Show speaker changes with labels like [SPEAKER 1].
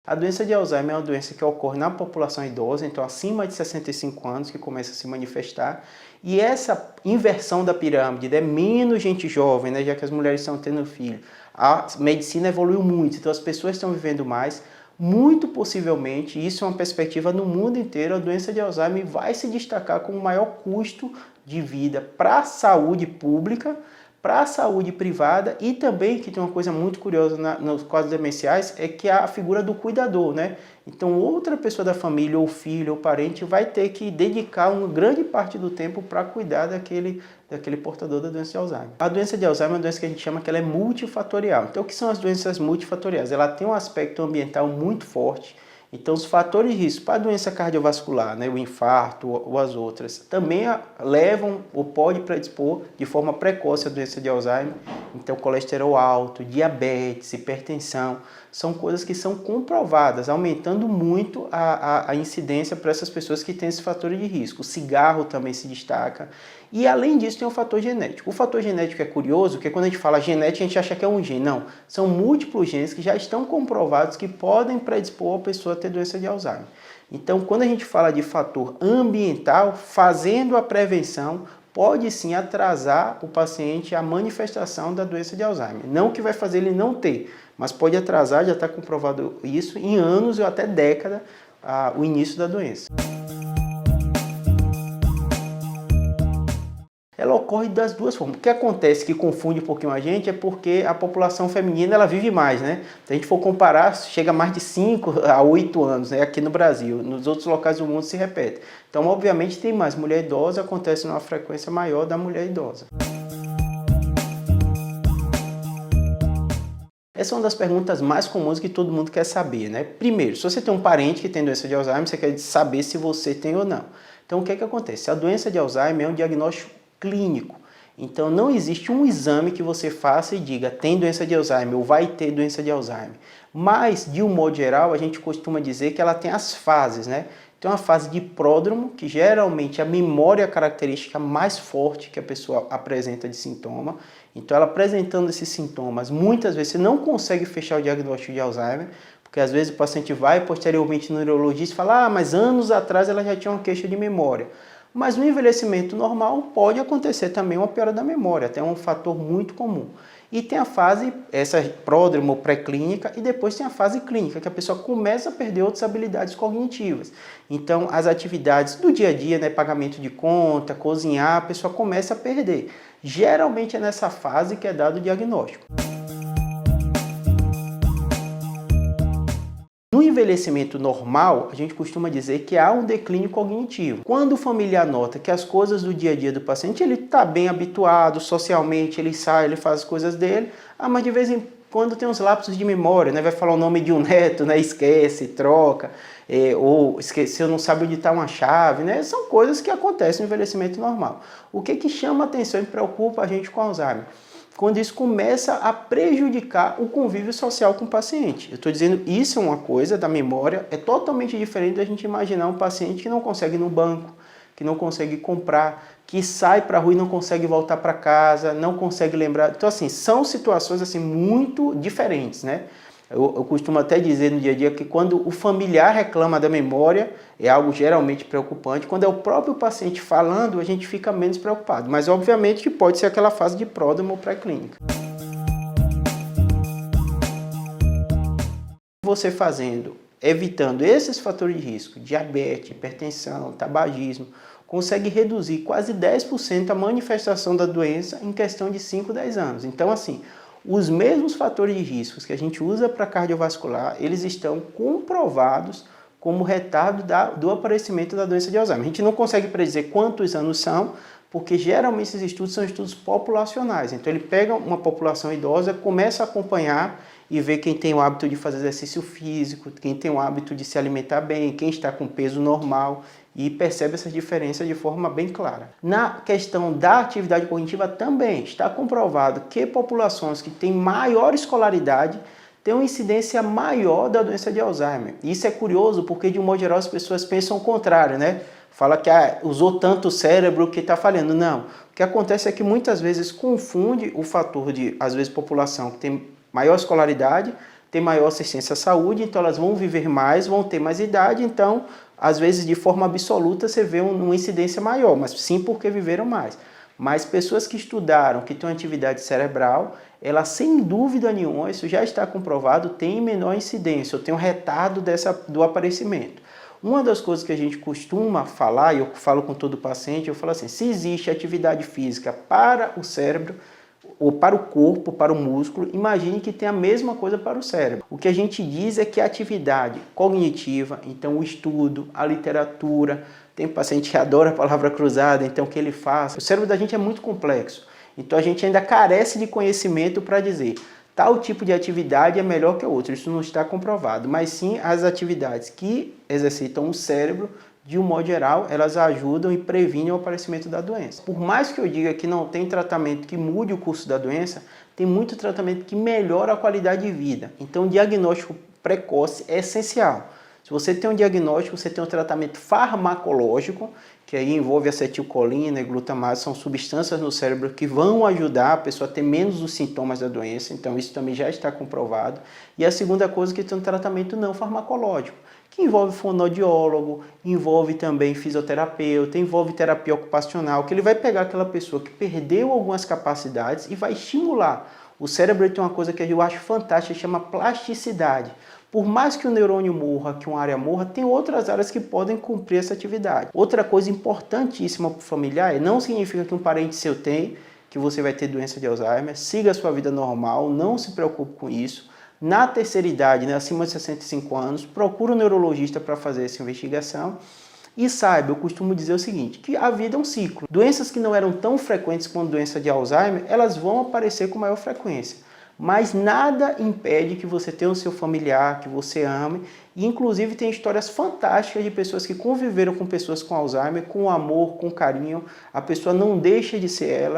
[SPEAKER 1] A doença de Alzheimer é uma doença que ocorre na população idosa, então acima de 65 anos que começa a se manifestar. E essa inversão da pirâmide, né? Menos gente jovem, né? Já que as mulheres estão tendo filho, a medicina evoluiu muito, então as pessoas estão vivendo mais. Muito possivelmente, isso é uma perspectiva no mundo inteiro, a doença de Alzheimer vai se destacar como o maior custo de vida para a saúde pública, para a saúde privada e também, que tem uma coisa muito curiosa nos quadros demenciais, é que a figura do cuidador, né? Então outra pessoa da família, ou filho, ou parente, vai ter que dedicar uma grande parte do tempo para cuidar daquele portador da doença de Alzheimer. A doença de Alzheimer é uma doença que a gente chama que ela é multifatorial. Então o que são as doenças multifatoriais? Ela tem um aspecto ambiental muito forte. Então, os fatores de risco para a doença cardiovascular, né, o infarto ou as outras, também levam ou pode predispor de forma precoce a doença de Alzheimer. Então, colesterol alto, diabetes, hipertensão, são coisas que são comprovadas, aumentando muito a incidência para essas pessoas que têm esse fator de risco. O cigarro também se destaca. E além disso tem o fator genético. O fator genético é curioso, porque quando a gente fala genética a gente acha que é um gene. Não, são múltiplos genes que já estão comprovados que podem predispor a pessoa a ter doença de Alzheimer. Então quando a gente fala de fator ambiental, fazendo a prevenção, pode sim atrasar o paciente a manifestação da doença de Alzheimer. Não que vai fazer ele não ter, mas pode atrasar, já está comprovado isso, em anos ou até década, o início da doença. Ela ocorre das duas formas. O que acontece que confunde um pouquinho a gente é porque a população feminina ela vive mais, né? Se a gente for comparar, chega a mais de 5 a 8 anos, né? Aqui no Brasil. Nos outros locais do mundo se repete. Então, obviamente, tem mais. Mulher idosa acontece numa frequência maior da mulher idosa. Essa é uma das perguntas mais comuns que todo mundo quer saber, né? Primeiro, se você tem um parente que tem doença de Alzheimer, você quer saber se você tem ou não. Então, o que acontece? A doença de Alzheimer é um diagnóstico clínico. Então não existe um exame que você faça e diga tem doença de Alzheimer ou vai ter doença de Alzheimer. Mas, de um modo geral, a gente costuma dizer que ela tem as fases, né? Tem uma fase de pródromo, que geralmente é a memória característica mais forte que a pessoa apresenta de sintoma. Então ela apresentando esses sintomas, muitas vezes você não consegue fechar o diagnóstico de Alzheimer, porque às vezes o paciente vai posteriormente no neurologista e fala mas anos atrás ela já tinha uma queixa de memória. Mas no envelhecimento normal pode acontecer também uma piora da memória, até um fator muito comum. E tem a fase, essa pródromo pré-clínica, e depois tem a fase clínica, que a pessoa começa a perder outras habilidades cognitivas. Então as atividades do dia a dia, né, pagamento de conta, cozinhar, a pessoa começa a perder. Geralmente é nessa fase que é dado o diagnóstico. No envelhecimento normal, a gente costuma dizer que há um declínio cognitivo. Quando o familiar nota que as coisas do dia a dia do paciente, ele está bem habituado, socialmente, ele sai, ele faz as coisas dele, mas de vez em quando tem uns lapsos de memória, né? Vai falar o nome de um neto, né? Esquece, troca, ou esqueceu, não sabe onde está uma chave, né? São coisas que acontecem no envelhecimento normal. O que chama atenção e preocupa a gente com Alzheimer? Quando isso começa a prejudicar o convívio social com o paciente. Eu estou dizendo, isso é uma coisa da memória, é totalmente diferente da gente imaginar um paciente que não consegue ir no banco, que não consegue comprar, que sai para a rua e não consegue voltar para casa, não consegue lembrar. Então, assim, são situações assim, muito diferentes, né? Eu costumo até dizer no dia a dia que quando o familiar reclama da memória, é algo geralmente preocupante. Quando é o próprio paciente falando, a gente fica menos preocupado. Mas, obviamente, que pode ser aquela fase de pródromo ou pré-clínica. Você fazendo, evitando esses fatores de risco, diabetes, hipertensão, tabagismo, consegue reduzir quase 10% a manifestação da doença em questão de 5, 10 anos. Então, assim, os mesmos fatores de riscos que a gente usa para cardiovascular, eles estão comprovados como retardo do aparecimento da doença de Alzheimer. A gente não consegue predizer quantos anos são, porque geralmente esses estudos são estudos populacionais. Então ele pega uma população idosa, começa a acompanhar e ver quem tem o hábito de fazer exercício físico, quem tem o hábito de se alimentar bem, quem está com peso normal, e percebe essas diferenças de forma bem clara. Na questão da atividade cognitiva também está comprovado que populações que têm maior escolaridade têm uma incidência maior da doença de Alzheimer. Isso é curioso porque, de um modo geral, as pessoas pensam o contrário, né? Fala que usou tanto o cérebro que está falhando. Não. O que acontece é que muitas vezes confunde o fator de, às vezes, população que tem maior escolaridade, ter maior assistência à saúde, então elas vão viver mais, vão ter mais idade, então, às vezes, de forma absoluta, você vê uma incidência maior, mas sim porque viveram mais. Mas pessoas que estudaram, que têm atividade cerebral, elas, sem dúvida nenhuma, isso já está comprovado, tem menor incidência, ou tem um retardo do aparecimento. Uma das coisas que a gente costuma falar, e eu falo com todo paciente, eu falo assim, se existe atividade física para o cérebro, ou para o corpo, para o músculo, imagine que tem a mesma coisa para o cérebro. O que a gente diz é que a atividade cognitiva, então o estudo, a literatura, tem paciente que adora a palavra cruzada, então o que ele faz? O cérebro da gente é muito complexo, então a gente ainda carece de conhecimento para dizer tal tipo de atividade é melhor que a outra, isso não está comprovado, mas sim as atividades que exercitam o cérebro, de um modo geral, elas ajudam e previnem o aparecimento da doença. Por mais que eu diga que não tem tratamento que mude o curso da doença, tem muito tratamento que melhora a qualidade de vida. Então, o diagnóstico precoce é essencial. Se você tem um diagnóstico, você tem um tratamento farmacológico, que aí envolve acetilcolina e glutamato, são substâncias no cérebro que vão ajudar a pessoa a ter menos os sintomas da doença, então isso também já está comprovado. E a segunda coisa é que tem um tratamento não farmacológico, que envolve fonoaudiólogo, envolve também fisioterapeuta, envolve terapia ocupacional, que ele vai pegar aquela pessoa que perdeu algumas capacidades e vai estimular. O cérebro tem uma coisa que eu acho fantástica, que chama plasticidade. Por mais que o neurônio morra, que uma área morra, tem outras áreas que podem cumprir essa atividade. Outra coisa importantíssima para o familiar, não significa que um parente seu tem, que você vai ter doença de Alzheimer, siga a sua vida normal, não se preocupe com isso. Na terceira idade, né, acima de 65 anos, procure um neurologista para fazer essa investigação. E saiba, eu costumo dizer o seguinte, que a vida é um ciclo. Doenças que não eram tão frequentes quanto a doença de Alzheimer, elas vão aparecer com maior frequência. Mas nada impede que você tenha o seu familiar, que você ame. E inclusive tem histórias fantásticas de pessoas que conviveram com pessoas com Alzheimer, com amor, com carinho. A pessoa não deixa de ser ela.